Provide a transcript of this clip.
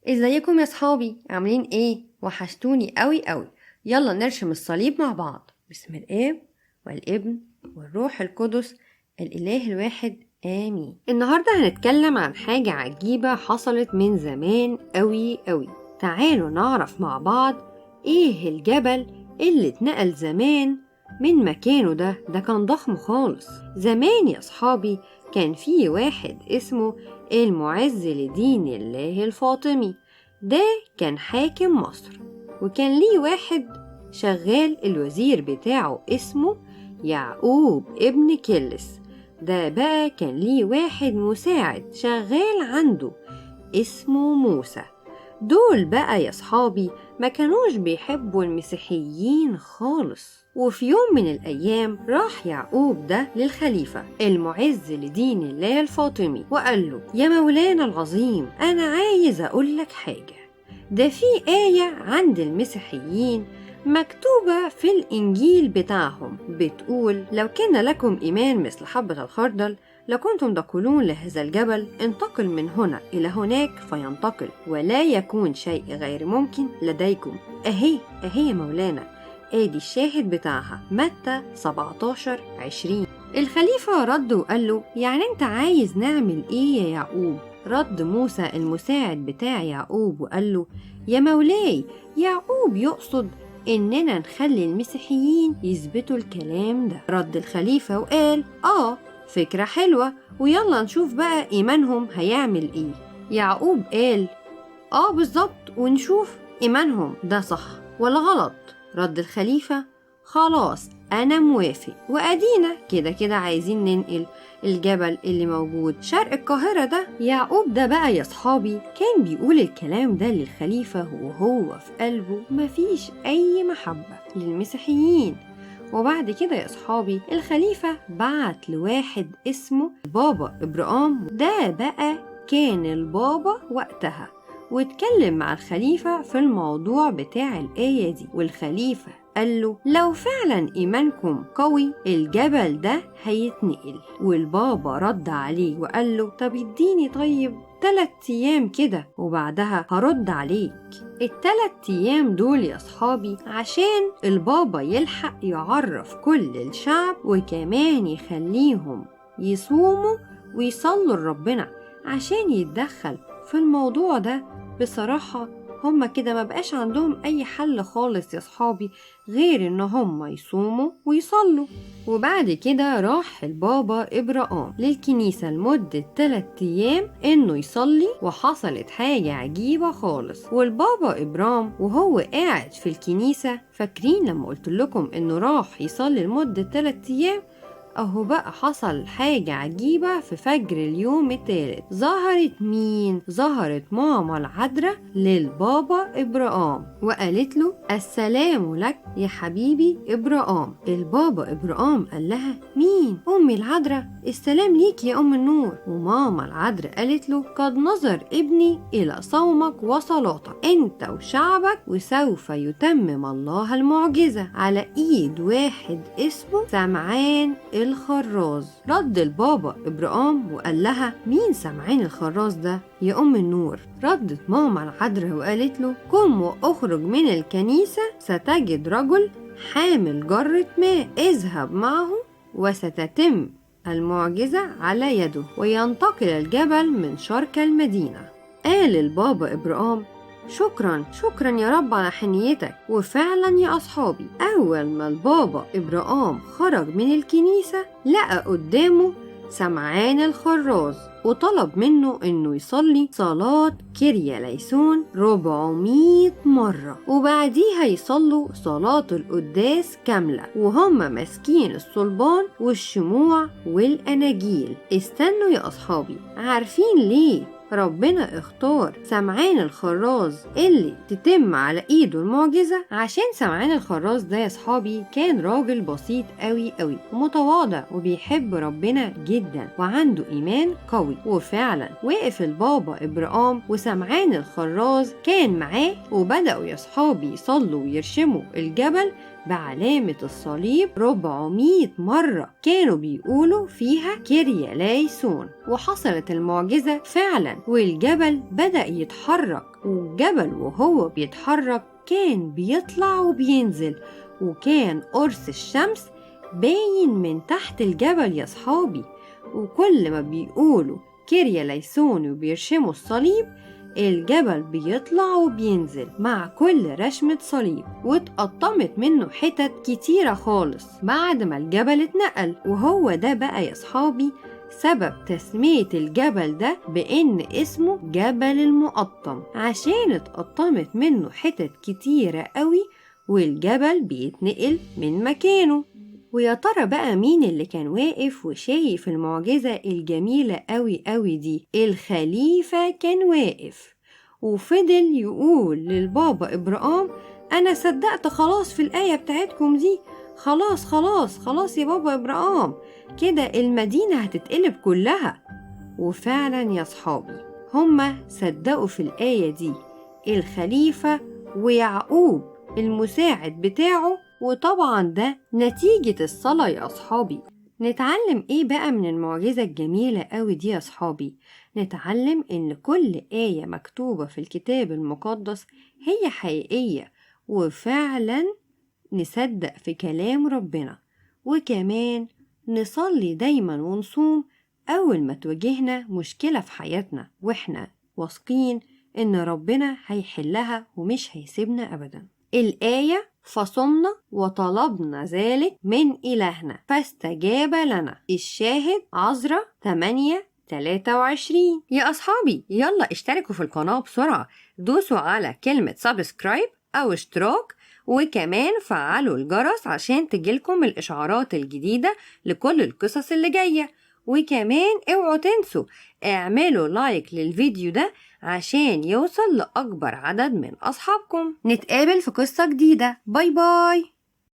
ازيكم يا صحابي؟ عاملين ايه؟ وحشتوني قوي قوي. يلا نرسم الصليب مع بعض. بسم الاب والابن والروح القدس الاله الواحد امين. النهارده هنتكلم عن حاجه عجيبه حصلت من زمان قوي قوي. تعالوا نعرف مع بعض ايه الجبل اللي اتنقل زمان من مكانه. ده كان ضخم خالص زمان يا صحابي. كان في واحد اسمه المعز لدين الله الفاطمي. ده كان حاكم مصر، وكان ليه واحد شغال الوزير بتاعه اسمه يعقوب ابن كلس. ده بقى كان ليه واحد مساعد شغال عنده اسمه موسى. دول بقى يا صحابي ما كانوش بيحبوا المسيحيين خالص. وفي يوم من الأيام راح يعقوب ده للخليفة المعز لدين الله الفاطمي وقال له: يا مولانا العظيم، أنا عايز أقول لك حاجة. ده في آية عند المسيحيين مكتوبة في الإنجيل بتاعهم بتقول: لو كان لكم إيمان مثل حبة الخردل لكنتم تقولون لهذا الجبل انتقل من هنا إلى هناك فينتقل، ولا يكون شيء غير ممكن لديكم. أهي يا مولانا، ادي الشاهد بتاعها متى 17:20. الخليفة رد وقال له: يعني انت عايز نعمل ايه يا يعقوب؟ رد موسى المساعد بتاع يعقوب وقال له: يا مولاي، يعقوب يقصد اننا نخلي المسيحيين يثبتوا الكلام ده. رد الخليفة وقال: فكرة حلوة، ويلا نشوف بقى ايمانهم هيعمل ايه. يعقوب قال: بالظبط، ونشوف ايمانهم ده صح ولا غلط. رد الخليفة: خلاص أنا موافق، وأدينا كده عايزين ننقل الجبل اللي موجود شرق القاهرة ده. يعقوب ده بقى يا صحابي كان بيقول الكلام ده للخليفة وهو في قلبه مفيش أي محبة للمسيحيين. وبعد كده يا صحابي الخليفة بعت لواحد اسمه بابا إبراهام. ده بقى كان البابا وقتها، واتكلم مع الخليفة في الموضوع بتاع الآية دي. والخليفة قال له: لو فعلا إيمانكم قوي الجبل ده هيتنقل. والبابا رد عليه وقال له: طب اديني 3 أيام كده وبعدها هرد عليك. ال3 أيام دول يا صحابي عشان البابا يلحق يعرف كل الشعب، وكمان يخليهم يصوموا ويصلوا لربنا عشان يتدخل في الموضوع ده. بصراحة هما كده ما بقاش عندهم أي حل خالص يا صحابي غير إن هما يصوموا ويصلوا. وبعد كده راح البابا إبراهام للكنيسة لمدة 3 أيام إنه يصلي، وحصلت حاجة عجيبة خالص. والبابا إبراهام وهو قاعد في الكنيسة، فاكرين لما قلت لكم إنه راح يصلي لمدة 3 أيام؟ اهو بقى حصل حاجة عجيبة. في فجر اليوم الثالث ظهرت مين؟ ظهرت ماما العذراء للبابا إبراهام وقالت له: السلام لك يا حبيبي إبراهام. البابا إبراهام قال لها: مين؟ أمي العذراء، السلام ليك يا أم النور. وماما العذراء قالت له: قد نظر ابني إلى صومك وصلاتك أنت وشعبك، وسوف يتمم الله المعجزة على إيد واحد اسمه سمعان الخراز. رد البابا إبراهام وقال لها: مين سمعان الخراز ده يا أم النور؟ ردت ماما العذراء وقالت له: قم واخرج من الكنيسة، ستجد رجل حامل جرة ماء، اذهب معه وستتم المعجزة على يده، وينتقل الجبل من شرق المدينة. قال البابا إبراهام: شكرا يا رب على حنيتك. وفعلا يا أصحابي أول ما البابا إبراهام خرج من الكنيسة لقى قدامه سمعان الخراز، وطلب منه إنه يصلي صلاة كيريا ليسون 400 مرة، وبعديها يصلوا صلاة القداس كاملة وهم ماسكين الصلبان والشموع والأناجيل. استنوا يا أصحابي، عارفين ليه ربنا اختار سمعان الخراز اللي تتم على ايده المعجزة؟ عشان سمعان الخراز ده يا صحابي كان راجل بسيط قوي ومتواضع وبيحب ربنا جدا وعنده ايمان قوي. وفعلا وقف البابا إبراهام وسمعان الخراز كان معاه، وبدأوا يا صحابي يصلوا ويرشموا الجبل بعلامة الصليب 400 مرة كانوا بيقولوا فيها كيريا لايسون. وحصلت المعجزة فعلا، والجبل بدأ يتحرك، والجبل وهو بيتحرك كان بيطلع وبينزل، وكان قرص الشمس باين من تحت الجبل يا صحابي. وكل ما بيقولوا كيريا لايسون وبيرشموا الصليب الجبل بيطلع وبينزل مع كل رشمة صليب، واتقطمت منه حتت كتيرة خالص بعد ما الجبل اتنقل. وهو ده بقى يا صحابي سبب تسمية الجبل ده بإن اسمه جبل المقطم، عشان اتقطمت منه حتت كتيرة قوي والجبل بيتنقل من مكانه. ويا ترى بقى مين اللي كان واقف وشايف المعجزة الجميلة قوي قوي دي؟ الخليفة كان واقف وفضل يقول للبابا إبراهام أنا صدقت خلاص في الآية بتاعتكم دي، خلاص خلاص خلاص يا بابا إبراهام، كده المدينة هتتقلب كلها. وفعلا يا صحابي هما صدقوا في الآية دي، الخليفة ويعقوب المساعد بتاعه، وطبعا ده نتيجة الصلاة يا أصحابي. نتعلم إيه بقى من المعجزة الجميلة قوي دي يا أصحابي؟ نتعلم إن كل آية مكتوبة في الكتاب المقدس هي حقيقية، وفعلا نصدق في كلام ربنا، وكمان نصلي دايما ونصوم أول ما تواجهنا مشكلة في حياتنا، وإحنا واثقين إن ربنا هيحلها ومش هيسيبنا أبدا. الآية فصمنا وطلبنا ذلك من إلهنا فاستجاب لنا. الشاهد عذراء 8:23. يا أصحابي يلا اشتركوا في القناة بسرعة، دوسوا على كلمة سبسكرايب أو اشتراك، وكمان فعلوا الجرس عشان تجيلكم الإشعارات الجديدة لكل القصص اللي جاية. وكمان اوعوا تنسوا اعملوا لايك للفيديو ده عشان يوصل لأكبر عدد من أصحابكم. نتقابل في قصة جديدة، باي باي.